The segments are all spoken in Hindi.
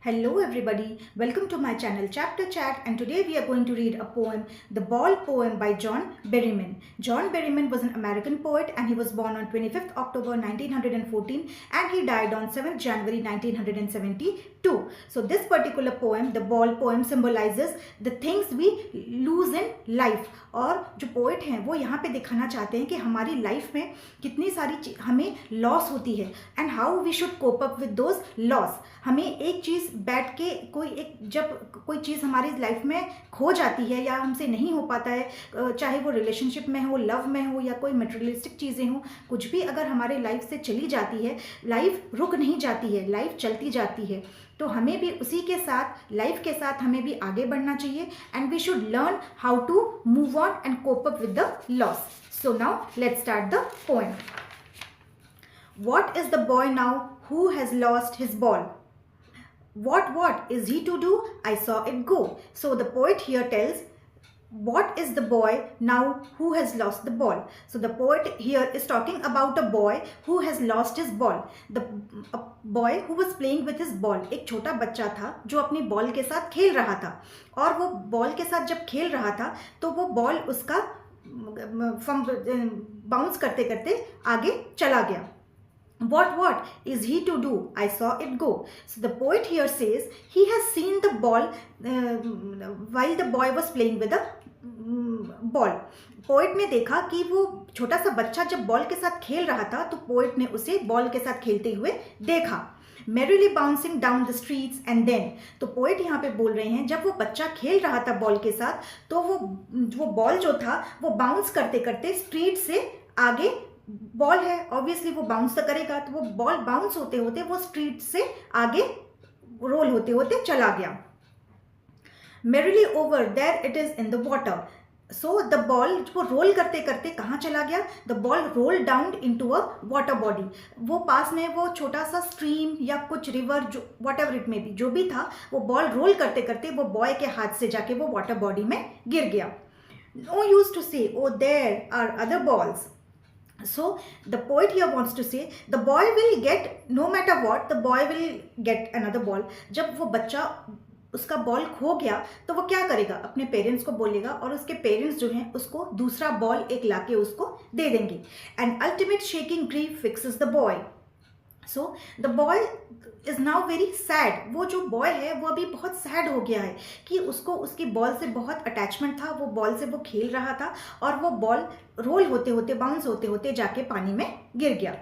Hello everybody, welcome to my channel Chapter Chat, and today we are going to read a poem, The Ball Poem by John Berryman. John Berryman was an American poet and he was born on 25th October 1914 and he died on 7th January 1972. So this particular poem, The Ball Poem, symbolizes the things we lose in life. और जो पोएट हैं वो यहाँ पे दिखाना चाहते हैं कि हमारी लाइफ में कितनी सारी हमें लॉस होती है and how we should cope up with those loss. हमें एक चीज़ बैठ के जब कोई चीज़ हमारी लाइफ में खो जाती है या हमसे नहीं हो पाता है, चाहे वो रिलेशनशिप में हो, लव में हो या कोई मटेरियलिस्टिक चीज़ें हो, कुछ भी अगर हमारे लाइफ से चली जाती है, लाइफ रुक नहीं जाती है, लाइफ चलती जाती है. तो हमें भी उसी के साथ, लाइफ के साथ हमें भी आगे बढ़ना चाहिए and we should learn how to move on and cope up with the loss. So now let's start the poem. What is the boy now who has lost his ball? What is he to do? I saw it go. So the poet here tells, what is the boy now who has lost the ball? So the poet here is talking about a boy who has lost his ball. A boy who was playing with his ball. एक छोटा बच्चा था जो अपनी बॉल के साथ खेल रहा था, और वो बॉल के साथ जब खेल रहा था तो वो बॉल उसका बाउंस करते करते आगे चला गया. What is he to do? I saw it go. So the poet here says he has seen the ball while the boy was playing with the ball. Poet ने देखा कि वो छोटा सा बच्चा जब बॉल के साथ खेल रहा था तो पोएट ने उसे बॉल के साथ खेलते हुए देखा. Merrily bouncing down the streets and then. तो पोएट यहाँ पे बोल रहे हैं जब वो बच्चा खेल रहा था बॉल के साथ तो वो बॉल जो था वो बाउंस करते करते स्ट्रीट से आगे, बॉल है ऑब्वियसली वो बाउंस तो करेगा, तो वो बॉल बाउंस होते होते वो स्ट्रीट से आगे रोल होते होते चला गया. Merrily over there it is in the water. So the ball वो रोल करते करते कहाँ चला गया? The ball roll down into a water body. वो पास में वो छोटा सा स्ट्रीम या कुछ रिवर, जो वॉट एवर इट में भी जो भी था, वो बॉल रोल करते करते वो बॉय के हाथ से जाके वो वाटर बॉडी में गिर गया. No use to say oh there are other balls. So the poet here wants to say the boy will get, no matter what, the boy will get another ball. जब वो बच्चा उसका बॉल खो गया तो वो क्या करेगा? अपने पेरेंट्स को बोलेगा और उसके पेरेंट्स जो हैं उसको दूसरा बॉल एक लाके उसको दे देंगे. And ultimate shaking grief fixes the boy. So the boy is now very sad. वो जो बॉय है वो अभी बहुत सैड हो गया है कि उसको उसकी बॉल से बहुत अटैचमेंट था, वो बॉल से वो खेल रहा था और वो बॉल रोल होते होते, बाउंस होते होते जाके पानी में गिर गया.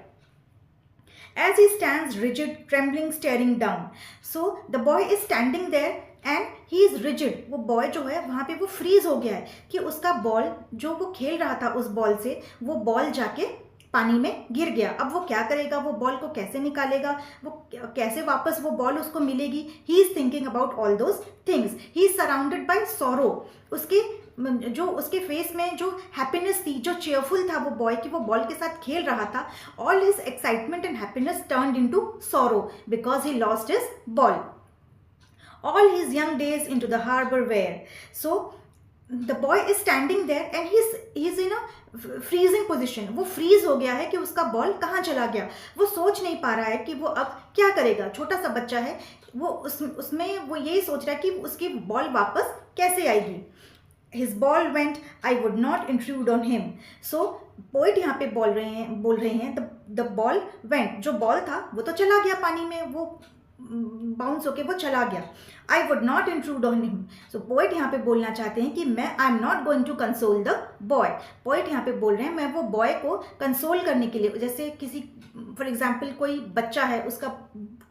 As he stands rigid, trembling, staring down. So the boy is standing there and he is rigid. वो बॉय जो है वहाँ पे वो फ्रीज हो गया है कि उसका बॉल जो वो खेल रहा था उस बॉल से, वो बॉल जाके पानी में गिर गया. अब वो क्या करेगा? वो बॉल को कैसे निकालेगा? वो कैसे वापस वो बॉल उसको मिलेगी? He is thinking about all those things. He is surrounded by sorrow. उसके फेस में जो हैप्पीनेस थी, जो चेयरफुल था वो बॉय की, वो बॉल के साथ खेल रहा था, all his excitement and happiness turned into sorrow because he lost his ball. All his young days into the harbor were. So the boy is standing there and he's in a freezing position. वो फ्रीज हो गया है कि उसका बॉल कहाँ चला गया. वो सोच नहीं पा रहा है कि वो अब क्या करेगा. छोटा सा बच्चा है, वो उसमें वो यही सोच रहा है कि उसकी बॉल वापस कैसे आएगी. His ball went, I would not intrude on him. So poet यहाँ पे बोल रहे हैं the ball went. जो बॉल था वो तो चला गया पानी में, वो बाउंस होके वो चला गया. I would not intrude on him. So poet यहाँ पे बोलना चाहते हैं कि I am not going to console the boy. Poet यहाँ पे बोल रहे हैं मैं वो बॉय को कंसोल करने के लिए, जैसे किसी फॉर एग्जाम्पल कोई बच्चा है, उसका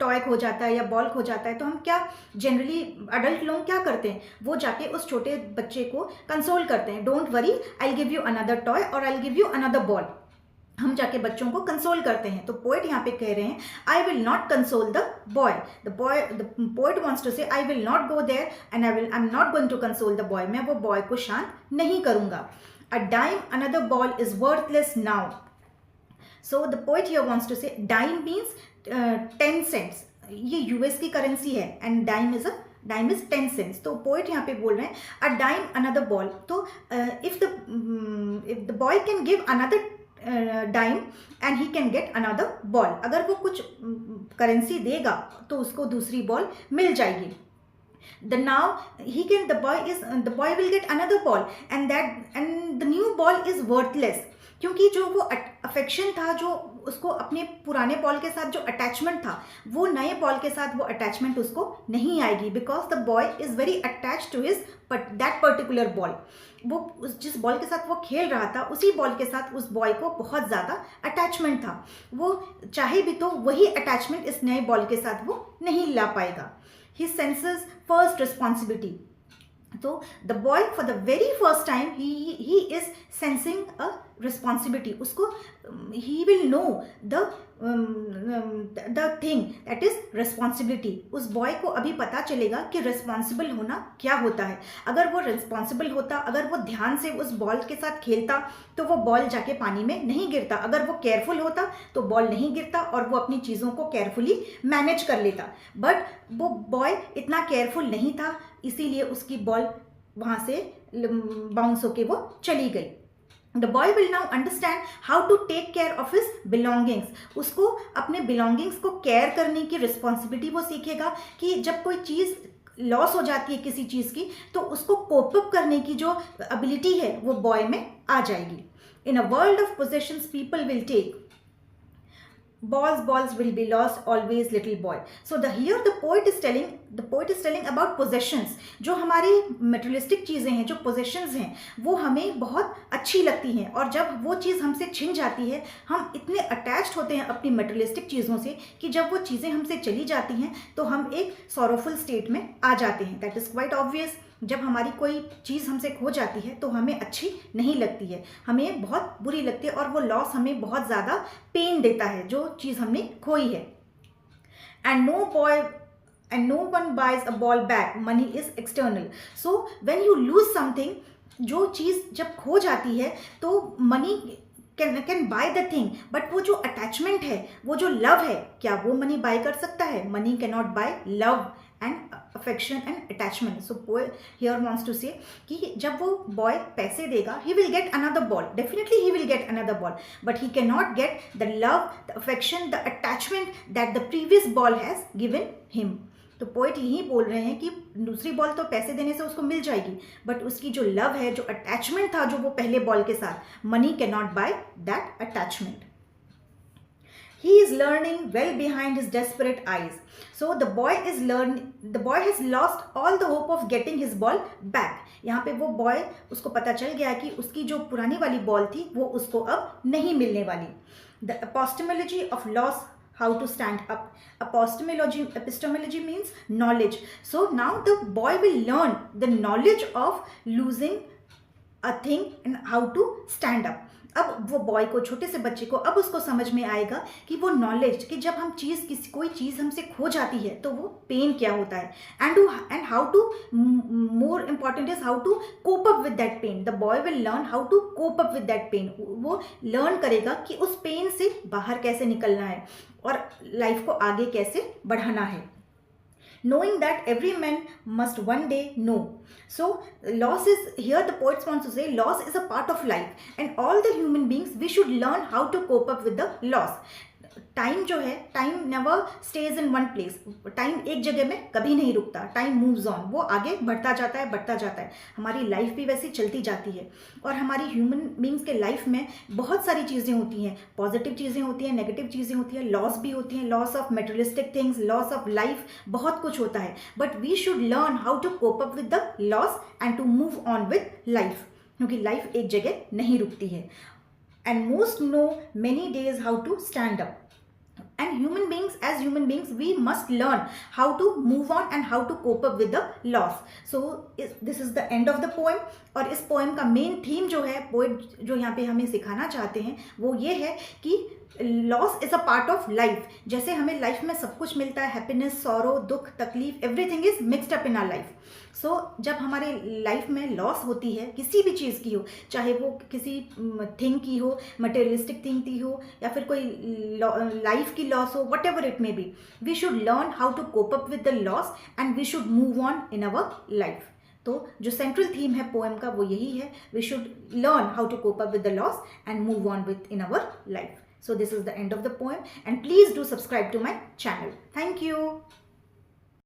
टॉय खो जाता है या बॉल खो जाता है, तो हम क्या जनरली अडल्ट लोग क्या करते हैं? वो जाके उस छोटे बच्चे को कंसोल करते हैं. Don't worry, I will give you another toy और I will give you another ball. हम जाके बच्चों को कंसोल करते हैं. तो पोएट यहाँ पे कह रहे हैं I will not console the boy. The poet wants to say I will not go there and I am not going to console the boy. मैं वो बॉय को शांत नहीं करूंगा. A dime another ball is worthless now. So the poet here wants to say dime means 10 cents. ये यूएस की करेंसी है एंड डाइम इज 10 cents. तो पोएट यहाँ पे बोल रहे हैं अ डाइम अनदर बॉल. तो if the boy can give another dime and he can get another ball. अगर वो कुछ करेंसी देगा तो उसको दूसरी बॉल मिल जाएगी. Now the boy will get another ball and the new ball is worthless. क्योंकि जो वो अफेक्शन था, जो उसको अपने पुराने बॉल के साथ जो अटैचमेंट था, वो नए बॉल के साथ वो अटैचमेंट उसको नहीं आएगी, because the boy is very attach to his that particular ball. वो जिस बॉल के साथ वो खेल रहा था, उसी बॉल के साथ उस बॉय को बहुत ज़्यादा अटैचमेंट था. वो चाहे भी तो वही अटैचमेंट इस नए बॉल के साथ वो नहीं ला पाएगा. He senses first responsibility. So the boy for the very first time he is sensing a responsibility. उसको he will know the thing that is responsibility. उस बॉय को अभी पता चलेगा कि रिस्पॉन्सिबल होना क्या होता है. अगर वो रिस्पॉन्सिबल होता, अगर वो ध्यान से उस बॉल के साथ खेलता तो वो बॉल जाके पानी में नहीं गिरता. अगर वो केयरफुल होता तो बॉल नहीं गिरता और वो अपनी चीज़ों को केयरफुली मैनेज कर लेता. बट वो बॉय इतना केयरफुल नहीं था, इसीलिए उसकी बॉल वहाँ से बाउंस होके वो चली गई. The boy will now understand how to take care of his belongings. उसको अपने belongings को केयर करने की रिस्पॉन्सिबिलिटी वो सीखेगा कि जब कोई चीज़ लॉस हो जाती है किसी चीज़ की, तो उसको कोप अप करने की जो एबिलिटी है वो बॉय में आ जाएगी. In a world of possessions, people will take balls will be lost, always little boy. So here the poet is telling about possessions. जो हमारी materialistic चीज़ें हैं, जो possessions हैं, वो हमें बहुत अच्छी लगती हैं, और जब वो चीज़ हमसे छिन जाती है, हम इतने attached होते हैं अपनी materialistic चीज़ों से कि जब वो चीज़ें हमसे चली जाती हैं तो हम एक sorrowful state में आ जाते हैं. That is quite obvious. जब हमारी कोई चीज़ हमसे खो जाती है तो हमें अच्छी नहीं लगती है, हमें बहुत बुरी लगती है, और वो लॉस हमें बहुत ज़्यादा पेन देता है जो चीज़ हमने खोई है. And no one buys a ball back, money is external. So when you lose something, जो चीज़ जब खो जाती है तो money can buy the thing, but वो जो अटैचमेंट है, वो जो लव है, क्या वो मनी बाय कर सकता है? Money can not buy love and affection and attachment. So poet here wants to say कि जब वो बॉय पैसे देगा, he will get another ball, definitely he will get another ball, but he can not get the love, the affection, the attachment that the previous ball has given him. तो पोएट यही बोल रहे हैं कि दूसरी बॉल तो पैसे देने से उसको मिल जाएगी, बट उसकी जो लव है, जो अटैचमेंट था जो वो पहले बॉल के साथ, money can not by that attachment. He is learning well behind his desperate eyes. So the boy has lost all the hope of getting his ball back. यहाँ पे वो बॉय, उसको पता चल गया कि उसकी जो पुरानी वाली बॉल थी वो उसको अब नहीं मिलने वाली. The epistemology of loss, how to stand up. Epistemology means knowledge. So now the boy will learn the knowledge of losing a thing and how to stand up. अब वो बॉय को, छोटे से बच्चे को, अब उसको समझ में आएगा कि वो नॉलेज, कि जब हम कोई चीज़ हमसे खो जाती है तो वो पेन क्या होता है, and how to, more important is how to cope up with that pain. The boy will learn how to cope up with that pain. वो लर्न करेगा कि उस पेन से बाहर कैसे निकलना है और लाइफ को आगे कैसे बढ़ाना है. Knowing that every man must one day know. So loss is, here the poets wants to say, loss is a part of life, and all the human beings, we should learn how to cope up with the loss. Time जो है, time never stage in one place. Time एक जगह में कभी नहीं रुकता. टाइम मूव्स ऑन, वो आगे बढ़ता जाता है. हमारी लाइफ भी वैसे चलती जाती है, और हमारी ह्यूमन बींग्स के लाइफ में बहुत सारी चीज़ें होती हैं. पॉजिटिव चीज़ें होती हैं, नेगेटिव चीज़ें होती हैं, लॉस भी होती हैं, loss of materialistic things, loss of life, बहुत कुछ होता है. But we should learn how to cope up with the loss and to move on with life, क्योंकि लाइफ एक जगह नहीं रुकती है. And most no many days how to stand up. And as human beings, we must learn how to move on and how to cope up with the loss. So this is the end of the poem. और इस पोएम का मेन थीम जो है, पोएट जो यहाँ पे हमें सिखाना चाहते हैं, वो ये है कि loss is a part of life. जैसे हमें लाइफ में सब कुछ मिलता है, हैप्पीनेस, सॉरो, दुख, तकलीफ, everything is mixed up in our life. So जब हमारे लाइफ में लॉस होती है, किसी भी चीज़ की हो, चाहे वो किसी थिंग की हो, मटेरियलिस्टिक थिंग की हो, या फिर कोई लाइफ की लॉस हो, whatever it may be, we should learn how to cope up with the loss and we should move on in our life. तो जो सेंट्रल थीम है पोएम का वो यही है, we should learn how to cope up with the loss and move on within our life. So this is the end of the poem, and please do subscribe to my channel. Thank you.